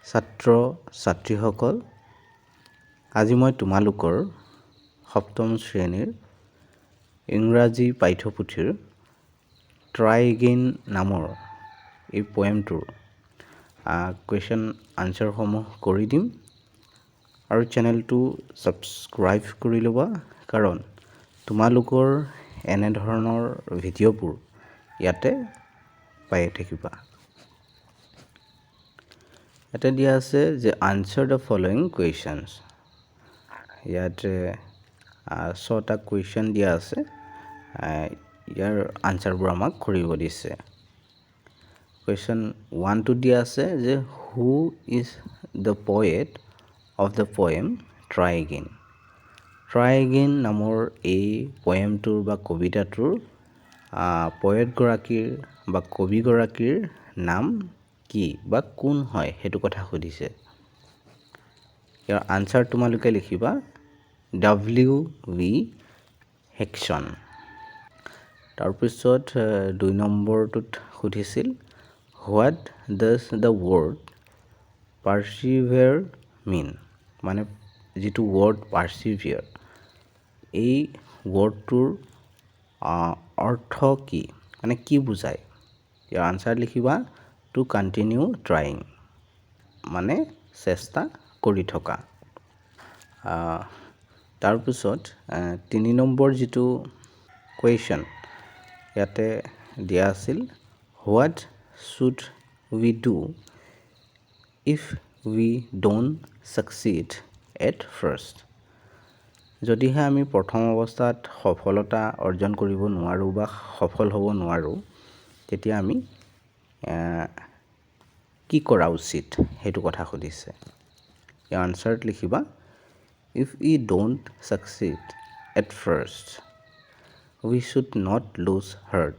ছাত্ৰ ছাত্ৰীসকল, আজি মই তোমালোকৰ সপ্তম শ্ৰেণীৰ ইংৰাজী পাঠ্যপুথিৰ ট্ৰাই এগেইন নামৰ এই পয়েমটোৰ কুৱেশ্যন আনচাৰসমূহ কৰি দিম আৰু চেনেলটো ছাবস্ক্ৰাইব কৰি ল'বা, কাৰণ তোমালোকৰ এনেধৰণৰ ভিডিঅ'বোৰ ইয়াতে পাই থাকিবা। ইয়াতে দিয়া আছে যে আনচাৰ দ্য ফলোয়িং কুৱেশ্যনছ। ইয়াতে 6টা কুৱেশ্যন দিয়া আছে। ইয়াৰ আনচাৰবোৰ আমাক কৰিব দিছে। কুৱেশ্যন 1টো দিয়া আছে যে who is the poet of the poem try again. Try again নামৰ এই পয়েমটোৰ বা কবিতাটোৰ পয়েটগৰাকীৰ বা কবিগৰাকীৰ নাম কি বা কোন হয় সেইটো কথা সুধিছে। ইয়াৰ আনচাৰ তোমালোকে লিখিবা W.V. হেকচন। তাৰপিছত 2 নম্বৰটোত সুধিছিল হোৱাট ডাজ দ্য ৱৰ্ড পাৰ্চিভিয়াৰ মিন। মানে যিটো ৱৰ্ড পাৰ্চিভিয়াৰ, এই ৱৰ্ডটোৰ অৰ্থ কি, মানে কি বুজায়। ইয়াৰ আনচাৰ লিখিবা টু কণ্টিনিউ ট্ৰাইং, মানে চেষ্টা কৰি থকা। তাৰপিছত 3 নম্বৰ যিটো কুৱেশ্যন ইয়াতে দিয়া আছিল what should we do if we don't succeed at first. যদিহে আমি প্ৰথম অৱস্থাত সফলতা অৰ্জন কৰিব নোৱাৰোঁ বা সফল হ'ব নোৱাৰোঁ, তেতিয়া আমি কি কৰা উচিত সেইটো কথা সুধিছে। ইয়াৰ আনচাৰত লিখিবা if we don't succeed at first we should not lose heart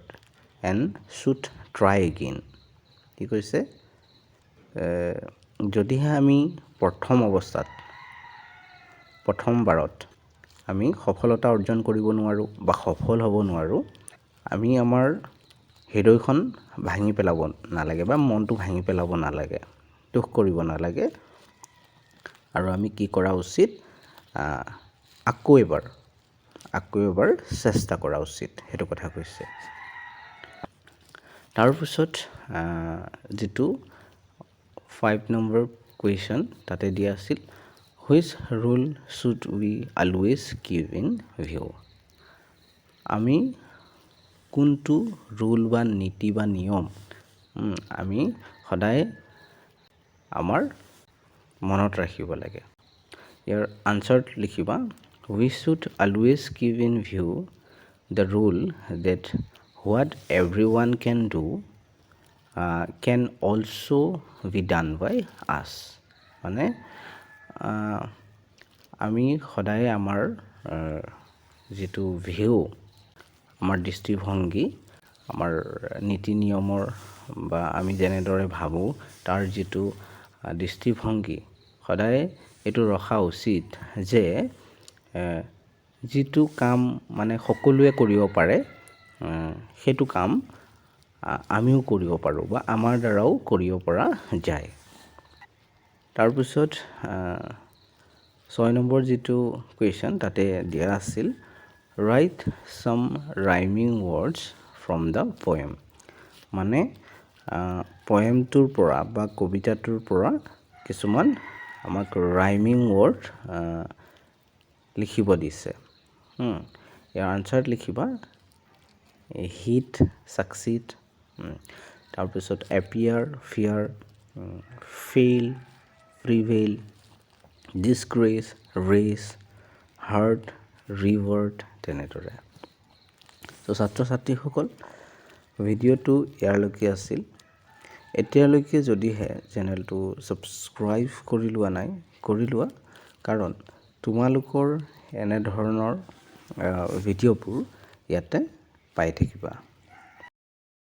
and should try again. কি কৈছে, যদিহে আমি প্ৰথমবাৰত আমি সফলতা অৰ্জন কৰিব নোৱাৰোঁ বা সফল হ'ব নোৱাৰোঁ, আমি আমাৰ হৃদয়খন ভাঙি পেলাব নালাগে বা মনটো ভাঙি পেলাব নালাগে, দুখ কৰিব নালাগে, আৰু আমি কি কৰা উচিত, আকৌ এবাৰ চেষ্টা কৰা উচিত, সেইটো কথা কৈছে। তাৰপিছত যিটো 5 নম্বৰ কুৱেশ্যন তাতে দিয়া আছিল which rule should we always keep in view. আমি কোনটো ৰুল বা নীতি বা নিয়ম আমি সদায় আমাৰ মনত ৰাখিব লাগে। ইয়াৰ আনচাৰত লিখিবা we should always keep in view the rule that what everyone can do can also' be done by us. মানে আমি সদায় আমাৰ যিটো ভিউ, আমাৰ দৃষ্টিভংগী, আমাৰ নীতি নিয়মৰ বা আমি যেনেদৰে ভাবোঁ তাৰ যিটো দৃষ্টিভংগী, সদায় এইটো ৰখা উচিত যে যিটো কাম মানে সকলোৱে কৰিব পাৰে, সেইটো কাম আমিও কৰিব পাৰোঁ বা আমাৰ দ্বাৰাও কৰিব পৰা যায়। তাৰপিছত 6 নম্বৰ যিটো কুৱেশ্যন তাতে দিয়া আছিল right same rhyming words from the poem. মানে পয়েমটোৰ পৰা বা কবিতাটোৰ পৰা কিছুমান আমাক ৰাইমিং ৱৰ্ড লিখিব দিছে। ইয়াৰ আনচাৰত লিখিবা হিট, ছাকচিড, তাৰপিছত appear, fear, fail, prevail, disgrace, race, heart, revert, তেনেদৰে। তো ছাত্ৰ ছাত্ৰীসকল, ভিডিঅ'টো ইয়ালৈকে আছিল। এতিয়ালৈকে যদিহে চেনেলটো ছাবস্ক্ৰাইব কৰি লোৱা নাই, কৰি লোৱা, কাৰণ তোমালোকৰ এনেধৰণৰ ভিডিঅ'বোৰ ইয়াতে পাই থাকিবা।